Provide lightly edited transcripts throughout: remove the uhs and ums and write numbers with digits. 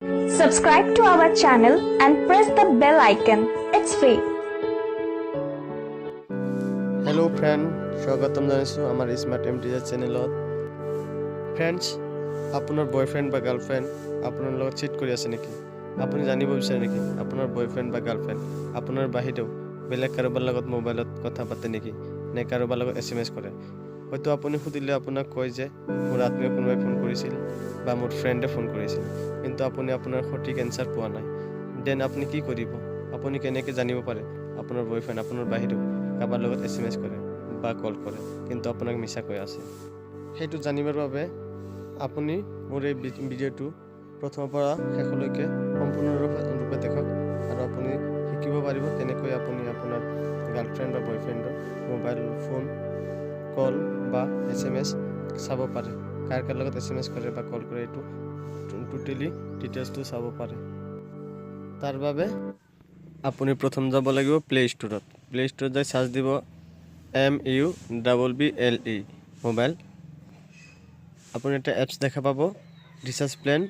Subscribe to our channel and press the bell icon. It's free. Hello friend, স্বাগতম জানাইছো আমাৰ smart এমটিজাৰ চেনেলত। Friends, আপোনাৰ boyfriend বা girlfriend আপোনাৰ লগত চিট কৰি আছে নেকি? আপুনি জানিব বিচাৰে নেকি আপোনাৰ বয়ফ্ৰেণ্ড বা গাৰ্লফ্ৰেণ্ড আপোনাৰ বাহিৰেও বেলেগ কাৰোবাৰ লগত মোবাইলত কথা পাতে নেকি, নে কাৰোবাৰ লগত SMS কৰে? হয়তো আপুনি সুধিলে আপোনাক কয় যে মোৰ আত্মীয় কোনোবাই ফোন কৰিছিল বা মোৰ ফ্ৰেণ্ডে ফোন কৰিছিল, কিন্তু আপুনি আপোনাৰ সঠিক এনচাৰ পোৱা নাই। দেন আপুনি কি কৰিব? আপুনি কেনেকৈ জানিব পাৰে আপোনাৰ বয়ফ্ৰেণ্ড আপোনাৰ বাহিৰেও কাৰোবাৰ লগত SMS কৰে বা কল কৰে কিন্তু আপোনাক মিছা কৈ আছে? সেইটো জানিবৰ বাবে আপুনি মোৰ এই ভিডিঅ'টো প্ৰথমৰ পৰা শেষলৈকে সম্পূৰ্ণৰূপে দেখক, আৰু আপুনি শিকিব পাৰিব কেনেকৈ আপুনি আপোনাৰ গাৰ্লফ্ৰেণ্ড বা বয়ফ্ৰেণ্ডৰ মোবাইল ফোন কল বা SMS চাব পাৰে, কাৰ কাৰ লগত SMS কৰে বা কল কৰে, এইটো টোটেলি ডিটেইলছটো চাব পাৰে। তাৰ বাবে আপুনি প্ৰথম যাব লাগিব প্লে ষ্ট'ৰত। প্লে ষ্ট'ৰত যাই চাৰ্চ দিব MUBBLE মোবাইল। আপুনি এটা এপছ দেখা পাব, ৰিচাৰ্জ প্লেন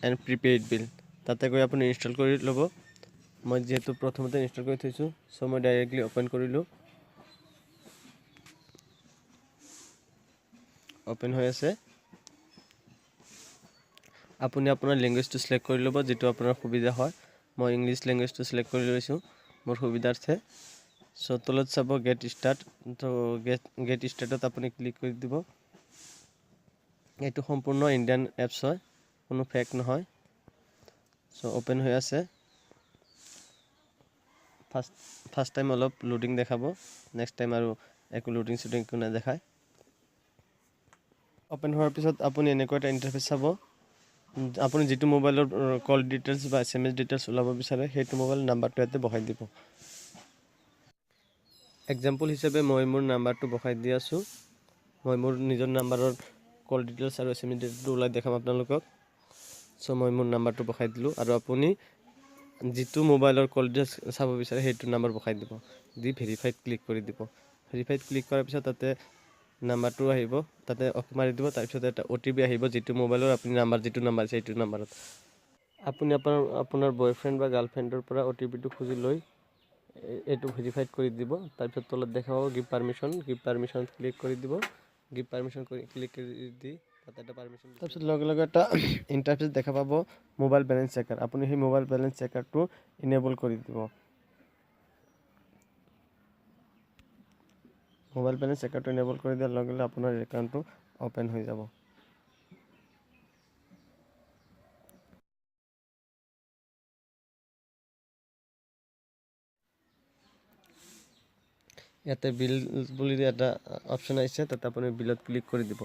এণ্ড প্ৰিপেইড বিল। তাতে গৈ আপুনি ইনষ্টল কৰি ল'ব। মই যিহেতু প্ৰথমতে ইনষ্টল কৰি থৈছোঁ, চ' মই ডাইৰেক্টলি অ'পেন কৰিলোঁ। অ'পেন হৈ আছে। আপুনি আপোনাৰ লেংগুৱেজটো ছিলেক্ট কৰি ল'ব, যিটো আপোনাৰ সুবিধা হয়। মই ইংলিছ লেংগুৱেজটো ছিলেক্ট কৰি লৈছোঁ মোৰ সুবিধাৰ্থে। চ' তলত চাব গেট ষ্টাৰ্ট, তো গেট ষ্টাৰ্টত আপুনি ক্লিক কৰি দিব। এইটো সম্পূৰ্ণ ইণ্ডিয়ান এপছ হয়, কোনো ফেক নহয়। চ' অ'পেন হৈ আছে। ফাৰ্ষ্ট টাইম অলপ লোডিং দেখাব, নেক্সট টাইম আৰু একো লোডিং চুডিং একো নেদেখায়। অ'পেন হোৱাৰ পিছত আপুনি এনেকুৱা এটা ইণ্টাৰফেচ চাব। আপুনি যিটো মোবাইলৰ কল ডিটেইলছ বা SMS ডিটেইলছ ওলাব বিচাৰে সেইটো মোবাইল নাম্বাৰটো ইয়াতে বহাই দিব। এক্সাম্পল হিচাপে মই মোৰ নাম্বাৰটো বহাই দি আছোঁ। মই মোৰ নিজৰ নাম্বাৰৰ কল ডিটেইলছ আৰু SMS ডিটেইলছটো ওলাই দেখাম আপোনালোকক। চ' মই মোৰ নাম্বাৰটো বহাই দিলোঁ, আৰু আপুনি যিটো মোবাইলৰ কল ডিটেইলছ চাব বিচাৰে সেইটো নাম্বাৰ বহাই দিব, দি ভেৰিফাইড ক্লিক কৰি দিব। ভেৰিফাইড ক্লিক কৰাৰ পিছত তাতে নাম্বাৰটো আহিব, তাতে অ'কে মাৰি দিব। তাৰপিছত এটা OTP আহিব, যিটো মোবাইলৰ আপুনি যিটো নাম্বাৰ আছে সেইটো নাম্বাৰত আপুনি আপোনাৰ বয়ফ্ৰেণ্ড বা গাৰ্লফ্ৰেণ্ডৰ পৰা OTPটো খুজি লৈ এইটো ভেৰিফাইড কৰি দিব। তাৰপিছত তলত দেখাব গিভ পাৰমিশ্যন ক্লিক কৰি দিব। গিভ পাৰমিশ্যন ক্লিক কৰি দি তাতে এটা পাৰমিশ্যন, তাৰপিছত লগে লগে এটা ইণ্টাৰফেচ দেখা পাব মোবাইল বেলেঞ্চ চেকাৰ। আপুনি সেই মোবাইল বেলেঞ্চ চেকাৰটো ইনেবল কৰি দিব। মোবাইল বেলেঞ্চ চেকাৰটো ইনেবল কৰি দিয়াৰ লগে লগে আপোনাৰ একাউণ্টটো অ'পেন হৈ যাব। ইয়াতে বিল বুলি এটা অপশ্যন আহিছে, তাতে আপুনি বিলত ক্লিক কৰি দিব।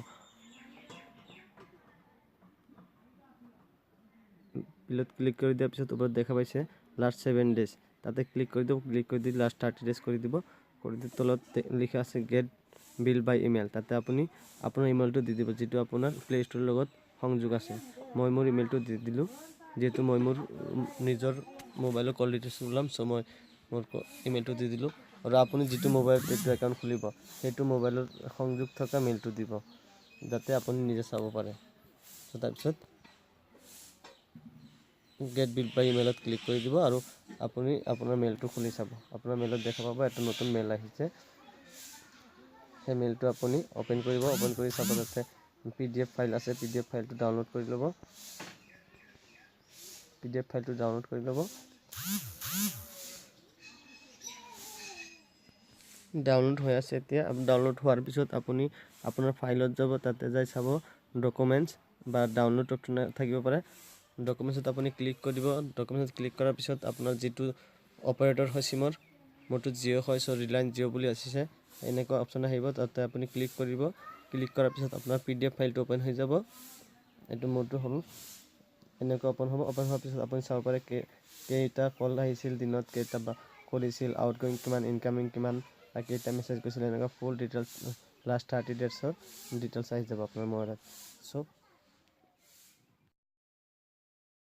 বিলত ক্লিক কৰি দিয়াৰ পিছত ওপৰত দেখা পাইছে লাষ্ট 7 days, তাতে ক্লিক কৰি দিব। ক্লিক কৰি দি লাষ্ট 30 days কৰি দিব। কৰি দি তলত লিখা আছে গেট বিল বাই ইমেইল, তাতে আপুনি আপোনাৰ ইমেইলটো দি দিব, যিটো আপোনাৰ প্লে ষ্ট'ৰৰ লগত সংযোগ আছে। মই মোৰ ইমেইলটো দি দিলোঁ, যিহেতু মই মোৰ নিজৰ মোবাইলৰ কল ডিটেইলছ ওলাম, চ' মই মোৰ ইমেইলটো দি দিলোঁ। আৰু আপুনি যিটো মোবাইলত এইটো একাউণ্ট খুলিব সেইটো মোবাইলৰ সংযোগ থকা মেইলটো দিব, যাতে আপুনি নিজে চাব পাৰে। চ' তাৰপিছত গেট বিল বাই ইমেইলত ক্লিক কৰি দিব, আৰু আপুনি আপোনাৰ মেইলটো খুলি চাব। আপোনাৰ মেইলত দেখা পাব এটা নতুন মেইল আহিছে। সেই মেইলটো আপুনি অ'পেন কৰিব। অ'পেন কৰি চাব, তাতে PDF ফাইল আছে। PDF ফাইলটো ডাউনলোড কৰি ল'ব। PDF ফাইলটো ডাউনলোড কৰি ল'ব। ডাউনলোড হৈ আছে এতিয়া। ডাউনলোড হোৱাৰ পিছত আপুনি আপোনাৰ ফাইলত যাব, তাতে যাই চাব ডকুমেণ্টছ বা ডাউনলোড অপশ্যন থাকিব পাৰে। ডকুমেণ্টছত আপুনি ক্লিক কৰি দিব। ডকুমেণ্টছত ক্লিক কৰাৰ পিছত আপোনাৰ যিটো অপাৰেটৰ হয় চিমৰ, মোৰটো জিঅ' হয়, চ' ৰিলায়েন্স জিঅ' বুলি আহিছে, এনেকুৱা অপশ্যন আহিব। তাতে আপুনি ক্লিক কৰিব। ক্লিক কৰাৰ পিছত আপোনাৰ PDF ফাইলটো অ'পেন হৈ যাব। এইটো মোৰটো হ'ল, এনেকুৱা অ'পেন হ'ব। অ'পেন হোৱাৰ পিছত আপুনি চাব পাৰে কেইটা কল আহিছিল দিনত, কেইটা কৰিছিল, আউটগ'য়িং কিমান, ইনকামিং কিমান, বা কেইটা মেছেজ গৈছিল, এনেকুৱা ফুল ডিটেইলছ লাষ্ট 30 daysৰ ডিটেইলছ আহি যাব আপোনাৰ মোবাইলত। চ'